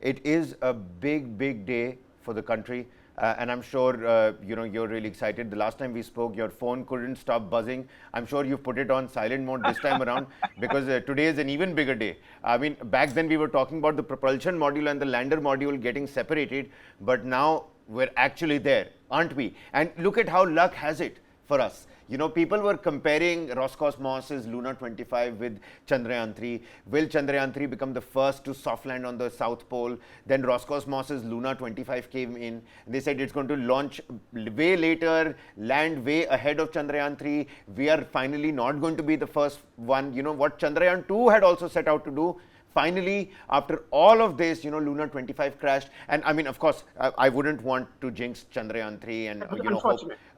It is a big, big day for the country. And I'm sure you're really excited. The last time we spoke, your phone couldn't stop buzzing. I'm sure you've put it on silent mode this time around because today is an even bigger day. I mean, back then we were talking about the propulsion module and the lander module getting separated, but now we're actually there, aren't we? And look at how luck has it for us. People were comparing Roscosmos's Luna 25 with Chandrayaan 3. Will Chandrayaan 3 become the first to soft land on the South Pole? Then Roscosmos's Luna 25 came in. They said it's going to launch way later, land way ahead of Chandrayaan 3. We are finally not going to be the first one. What Chandrayaan 2 had also set out to do. Finally, after all of this, Luna 25 crashed. And I mean, of course, I wouldn't want to jinx Chandrayaan 3 and,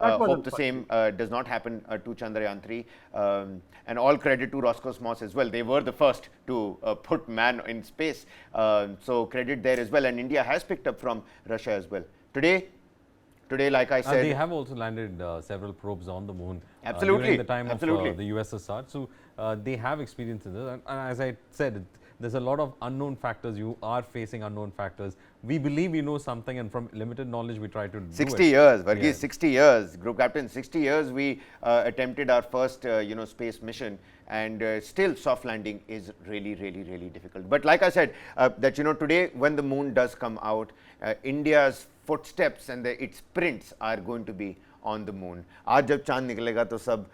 hope the same does not happen to Chandrayaan 3. And all credit to Roscosmos as well. They were the first to put man in space. So credit there as well. And India has picked up from Russia as well. Today, like I said, they have also landed several probes on the moon during the time of the USSR. So they have experience in this. And as I said, there's a lot of unknown factors. You are facing unknown factors. We believe we know something, and from limited knowledge, we try to do 60 years, Varghese, 60 years. Group Captain, 60 years we attempted our first, space mission, and still soft landing is really, really, really difficult. But like I said, that, today when the moon does come out, India's footsteps and its prints are going to be on the moon. आज जब चांद निकलेगा तो सब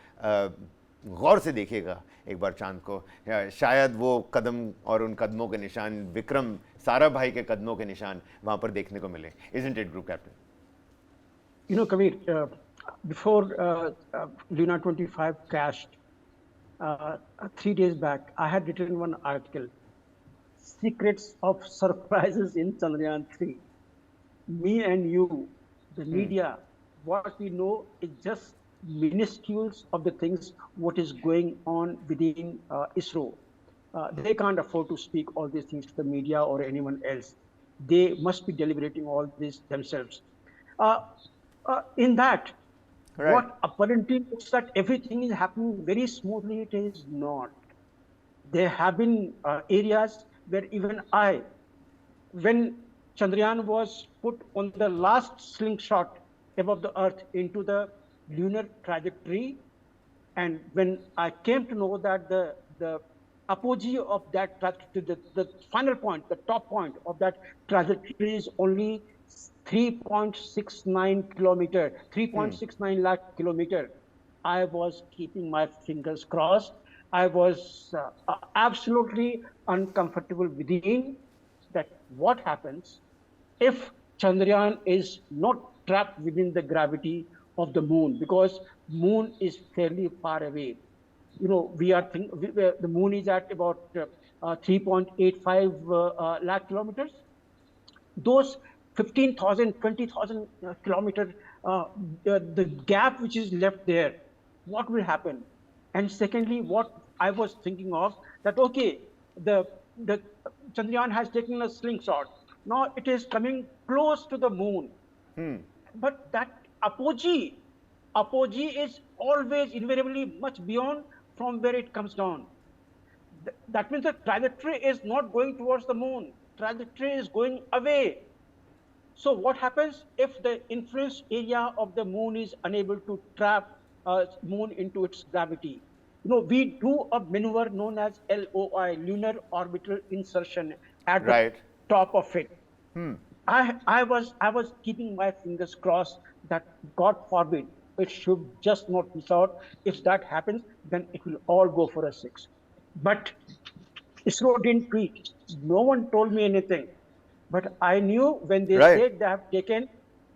गौर से देखिएगा एक बार चांद को. शायद वो कदम और उन कदमों के निशान विक्रम साराभाई के कदमों के निशान वहां पर देखने को मिले. Isn't it, Group Captain? Kabir, before Luna 25 crashed, 3 days back, I had written one article, Secrets of Surprises in Chandrayaan 3. Me and you, the media, what we know is just minuscules of the things what is going on within ISRO. They can't afford to speak all these things to the media or anyone else. They must be deliberating all this themselves. In that, Right. what apparently looks that everything is happening very smoothly, it is not. There have been areas where even when Chandrayaan was put on the last slingshot above the Earth into the lunar trajectory, and when I came to know that the apogee of that trajectory, the final point, the top point of that trajectory is only 3.69 kilometer, 3.69 lakh kilometer, I was keeping my fingers crossed. I was absolutely uncomfortable within that what happens if Chandrayaan is not trapped within the gravity of the moon, because moon is fairly far away. The moon is at about 3.85 lakh kilometers. Those 15,000, 20,000 kilometers, the gap which is left there, what will happen? And secondly, what I was thinking of, that okay, the Chandrayaan has taken a slingshot. Now it is coming close to the moon. But that apogee is always invariably much beyond from where it comes down. That means the trajectory is not going towards the moon. Trajectory is going away. So what happens if the influence area of the moon is unable to trap moon into its gravity? We do a maneuver known as LOI, lunar orbital insertion, at the top of it. I was keeping my fingers crossed that God forbid it should just not miss out. If that happens, then it will all go for a 6. But ISRO didn't tweet. No one told me anything. But I knew when they said they have taken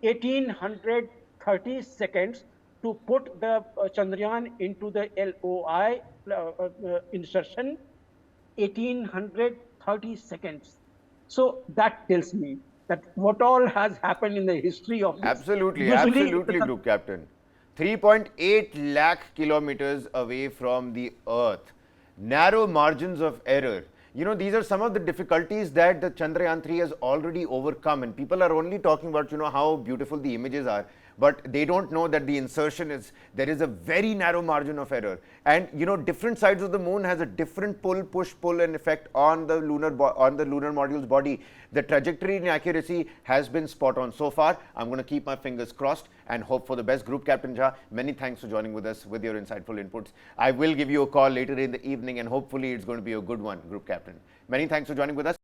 1830 seconds to put the Chandrayaan into the LOI insertion, 1830 seconds. So that tells me that what all has happened in the history of this. Absolutely, Group Captain. 3.8 lakh kilometers away from the Earth. Narrow margins of error. These are some of the difficulties that the Chandrayaan 3 has already overcome, and people are only talking about, how beautiful the images are. but they don't know that the insertion is, there is a very narrow margin of error. And you know, different sides of the moon has a different pull, push, pull and effect on the lunar module's body. The trajectory and accuracy has been spot on so far. I'm going to keep my fingers crossed and hope for the best. Group Captain Jha, many thanks for joining with us with your insightful inputs. I will give you a call later in the evening and hopefully it's going to be a good one, Group Captain. Many thanks for joining with us.